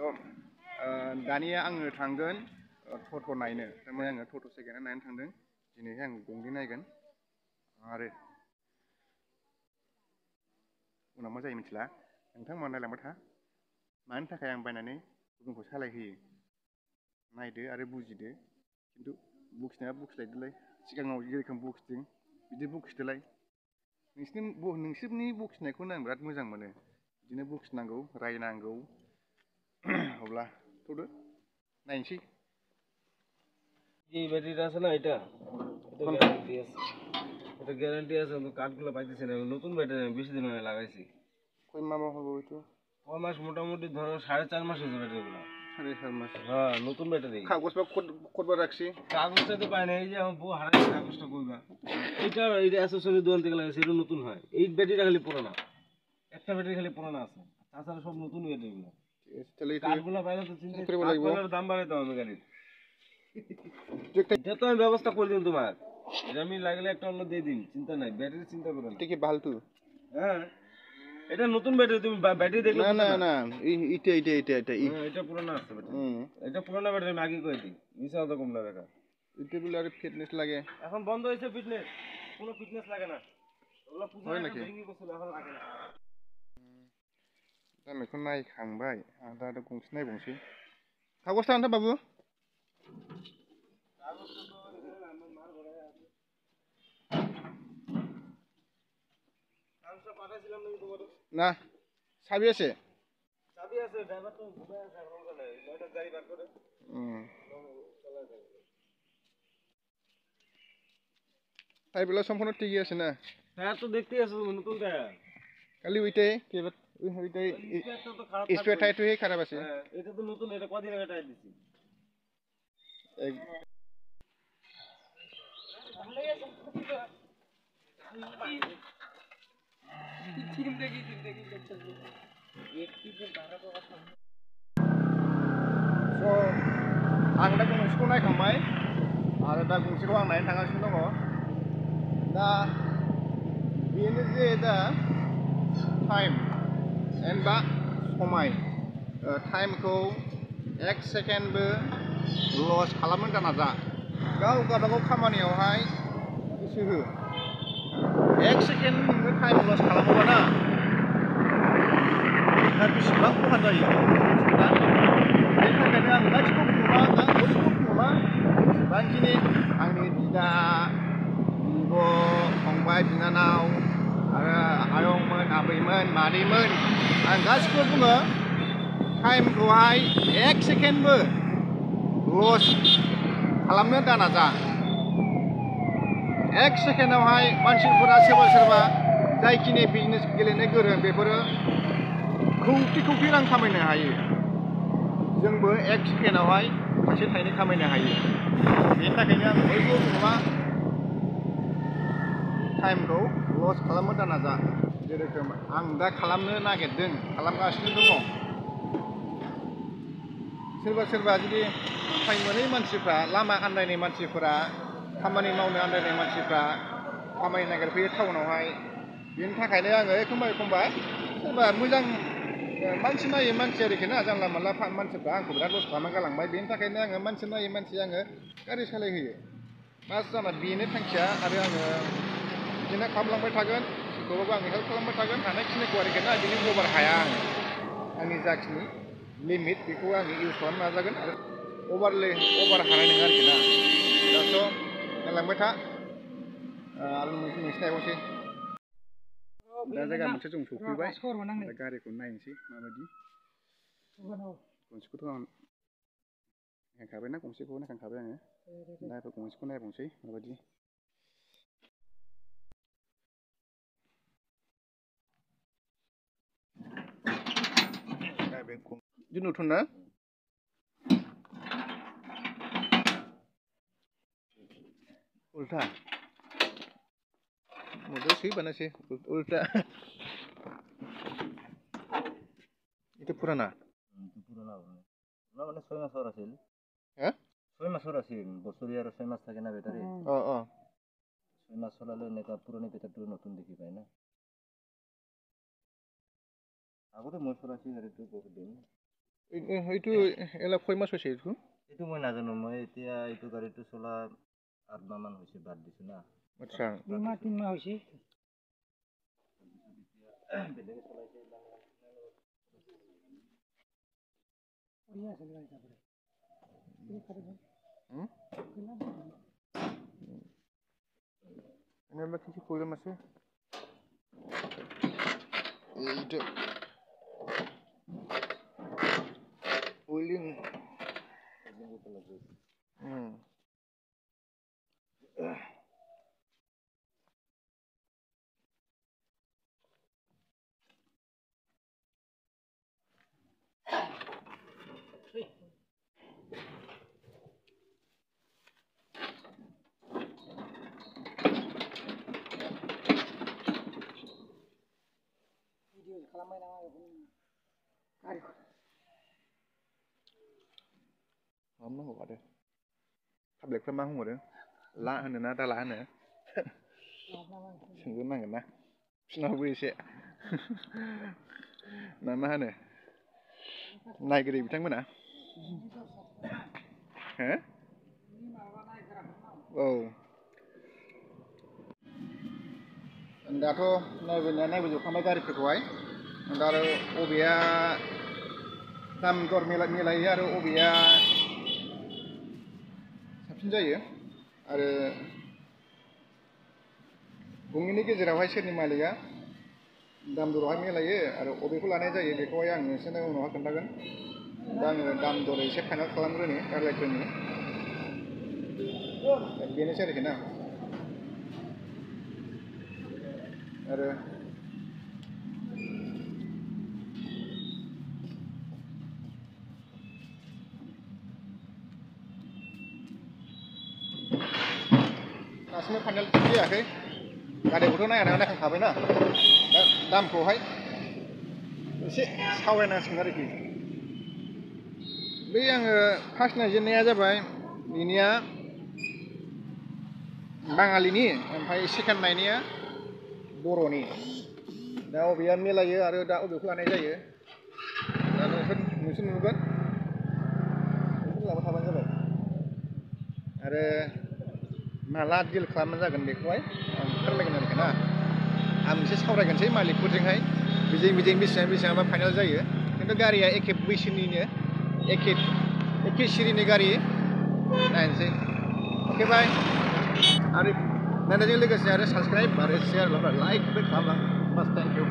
दानिया आङो थांगोन टट' नायनो थारमाने आङो टट' सेकेन्ड हेन्ड नायनो थांदों दिनैहाय आं गंनै नायगोन आरो उनाव मा जायो मिथिला नोंथांमोना नायलांबाय था मानि थाखाय आं बायनानै गुबुनखौ सालायहोयो नायदो आरो बुजिदो खिन्थु बखिनाया बखिलायदोलाय सिगाङाव जेरोखोम बखिदों बिदि बखिदोलाय नोंसोरनि बखिनायखौनो आं बिराद मोजां मोनो बिदिनो बखिनांगौ रायनांगौ अब्ला थ'दो नायनोसै এই ব্যাটারিটা আছে না এটা গ্যারান্টি আছে তো কার্ডগুলো পাইতেছি না নতুন ব্যাটারি বেশি দিন আগে লাগাইছি কই মামা হবো তো কয় মাস মোটামুটি ধরো 4.5 মাস হয়েছে ব্যাটারিগুলো 4.5 মাস হ্যাঁ নতুন ব্যাটারি কাগজটা করবা রাখছি কাগজটা তো পাই না এই যে আমার বউ হারাইছে কাগজটা কইবা এইটা অ্যাসেসরি দোকান থেকে লাগাইছে এটা নতুন হয় এই ব্যাটারিটা খালি পুরানা একটা ব্যাটারি খালি পুরানা আছে তাছাড়া সব নতুন ব্যাটারিগুলো তাহলে কার্ডগুলো পাইলে তো চিন্তা করে লাগবে দাম বাড়াইতে হবে গাড়ির এটা তো আমি ব্যবস্থা করে দিন তোমার এটা আমি লাগলে একটা অন্য দিয়ে দিন চিন্তা নাই ব্যাটারি চিন্তা করো না ঠিক বালতু হ্যাঁ এটা নতুন ব্যাটারি তুমি ব্যাটারি দেখলে না না এটা পুরানো আছে ব্যাটারি এটা পুরানো ব্যাটারি আমি আগে কই দিই মিছা তো কম না দেখা এটা বলে আর ফিটনেস লাগে এখন বন্ধ হয়েছে ফিটনেস কোনো ফিটনেস লাগে না ওগুলা পুরো নাকি ভেঙে গেছিল এখন লাগে না दा बेखौ नायखांबाय आं दा गंसे नायबावनोसै कागजटा आनथा बाबु না চাবি আছে ড্রাইভার তো ঘুরে আছে এখন চলে নয়টা গাড়ি বার করে টায়ারগুলো সম্পূর্ণ ঠিকই আছে না টায়ার তো দেখতেই আছো নতুন টায়ার খালি ওইটাই স্পেয়ার টায়ারটাই খারাপ আছে এটা তো নতুন এটা কদিন আগে টায়ার দিছি आं दा गंसेखौ नायखांबाय आरो दा गंसेखौ आं नायनो थांगासिनो दङ दा बेनो जे दा टाइम एबा समाय टाइमखौ 1 सेकेन्डबो लस खालामनो नाजा गाव गावबागाव खामानियावहाय गोसो हो 1 सेकेन्ड नोङो टाइम लस खालामोबा ना दा बेसेबां खहा जायो बेनि थाखायनो आं गासिखौबो बुङोबा दा बयखौबो बुङोबा जेसेबांखिनि आंनि बिदा बिब' फंबाय बिनानाव आरो आयंमोन आबैमोन मादैमोन आं गासिखौबो बुङो टाइमखौहाय 1 सेकेन्डबो लस खालामनो दानाजा 1 सेकेन्डआवहाय मानसिफोरा सोरबा जायखिनि बिजनेस गेलेनो गोरों बेफोरो खौटि रां खामायनो हायो जोंबो 1 सेकेन्डआवहाय थाइसे थाइनै खामायनो हायो बेनि थाखायनो आं बयबो बुङोबा टाइमखौ लस खालामनो दानाजा जेरोखोम आं दा खालामनो नागिरदों खालामगासिनो दङ सोरबा जुदि टाइम मोनै मानसिफ्रा लामा आन्दायनाय मानसिफोरा खामानि मावनो आन्दायनाय मानसिफ्रा खामानि नागिरफैयो टाउनावहाय बेनि थाखायनो आङो एखमबा सोरबा मोजां मानसि नायै मानसि आरोखि ना जानला मोनला मानसिफ्रा आंखौ बिराद लस खालामना गालांबाय बेनि थाखायनो आङो मानसि नायै मानसि आङो गारि सालायहोयो बास जाना बेनो थांखिया आरो आङो बिदिनो खालामलांबाय थागोन सोरखौबाबो आङो हेल्प खालामबाय थागोन हानायखिनिखौ आरोखि ना बिनि अभार हाया आङो आंनि जाखिनि लिमिट बेखौ आङो इउज खालामनो नाजागोन आरो अभार हानाय नङा आरोखि ना दाथ' नायलांबाय था आरो नोंसोर नायबावसै दा जायगा मोनसे जों सफैबाय दा गारिखौ नायनोसै माबायदि गंसेखौथ' आं नायखाबायना गंसेखौ नायखांखाबाय आङो दा गंसेखौ नायबावनोसै माबायदि जुनुथन ना उल्टा मुझे सही बना से उल्टा itu पुराना না মানে 6 মাস আছে হ্যাঁ 6 মাস আছে বছরে আর 6 মাস থাকে না ব্যাটারি 6 মাস হলে নেকা পুরনো ব্যাটারি নতুন দেখি পায় না আগতে মশলা আছে গাড়ি তো বহুত দিন এইটো এলা কয় মাছ হৈছে এইটো এইটো মই নাজানো মই এতিয়া এইটো গাড়ীটো চলা 8 মাহ মান হৈছে বাদ দিছো না আচ্ছা 2 মাহ 3 মাহ হৈছে বেলেগে চলাইছে এনেবা কি প্ৰব্লেম আছে এইটো ওইলিং Lắm hổ đấy. Tháp lệch phải mang hổ đấy. Lạ hơn nữa, ta lạ hơn nữa. Đừng có mang cái này. Nó vui sẽ. Nói mà này. Này cái gì trắng bên nào? Hả? Ồ. दाथ' नायबोजोब खांबाय गारिफोरखौहाय दा आरो अबेया दाम दर मिलायो आरो अबेया साबसिन जायो आरो गंनैनि गेजेरावहाय सोरनि मालिकआ दाम दरावहाय मिलायो आरो अबेखौ लानाय जायो बेखौहाय आं नोंसोरनो उनावहाय खोन्थागोन दा आङो दाम दर एसे फाइनाल खालामग्रोनि रायज्लायग्रोनि बेनोसै आरोखि ना आरो दासिमबो फाइनाल जायाखै गारिखौथ' नायखांखाबायना दा दामखौहाय एसे सावरायनांसिगोन आरोखि बै आङो फार्स्ट नायजेननाया जाबाय बिनिया बाङालिनि ओमफ्राय सेकेन्ड नायनाया बर'नि दा अबेया मिलायो आरो दा अबेखौ लानाय जायो दा नोंसोर नुगोन बेखौ लाबाय थाबानो जाबाय आरो माला डिल खालामनाय जागोन बेखौहाय आं फोरमायगोन आरोखि ना आं एसे सावरायगोनसै मालिकफोरजोंहाय बिजों बेसेबांबा फाइनाल जायो खिन्थु गारिया एखे बैसोनिनो एखे सिरिनि गारि नायनोसै अके बाय आरो नायनायजों लोगोसे आरो साबसक्राइब आरो शेयार लाइकबो खालामलां बास थेंक इउ